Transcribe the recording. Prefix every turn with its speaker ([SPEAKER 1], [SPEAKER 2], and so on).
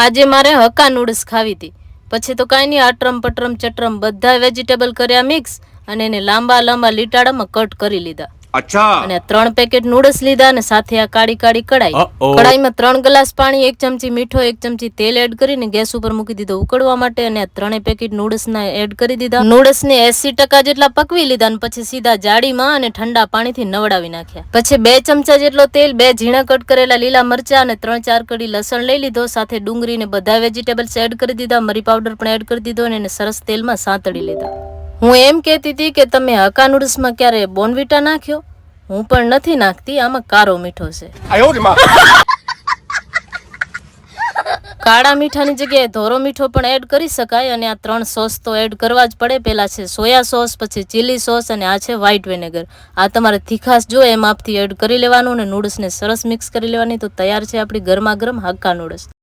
[SPEAKER 1] આજે મારે hakka noodles ખાવી હતી. પછી તો કાંઈ નહીં, આટરમ પટરમ ચટરમ બધા વેજીટેબલ કર્યા મિક્સ અને એને લાંબા લાંબા લીટાડામાં કટ કરી લીધા.
[SPEAKER 2] અચ્છા.
[SPEAKER 1] અને 3 પેકેટ નૂડલ્સ લીધા અને સાથે આ કાળી કાળી કડાઈ. કડાઈમાં 3 ગ્લાસ પાણી, 1 ચમચી મીઠો, 1 ચમચી તેલ એડ કરીને ગેસ ઉપર મૂકી દીધો ઉકળવા માટે અને આ 3 પેકેટ નૂડલ્સના એડ કરી દીધા. નૂડલ્સને 80% જેટલા પકવી લીધા અને પછી સીધા જાડીમાં અને ઠંડા પાણીથી નવડાવી નાખ્યા. પછી 2 ચમચા જેટલો તેલ, 2 ઝીણા કટ કરેલા લીલા મરચા અને 3-4 કડી લસણ લઈ લીધો. સાથે ડુંગળી ને બધા વેજીટેબલ્સ એડ કરી દીધા. મરી પાવડર પણ એડ કરી દીધો અને એને સરસ તેલમાં સાંતળી લીધા. હું એમ કહેતી હતી કે તમે હક્કા નૂડલ્સમાં ક્યારે બોર્નવિટા નાખ્યો? હું પણ નથી નાખતી, આમાં કારો મીઠો છે. કાળા મીઠાની જગ્યાએ ધોરો મીઠો પણ એડ કરી શકાય. અને આ 3 સોસ તો એડ કરવા જ પડે. પહેલા છે સોયા સોસ, પછી ચીલી સોસ અને આ છે વ્હાઈટ વિનેગર. આ તમારે તીખાશ જો એ માપથી એડ કરી લેવાનું અને નૂડલ્સને સરસ મિક્સ કરી લેવાની. તો તૈયાર છે આપણી ગરમા ગરમ હક્કા નૂડલ્સ.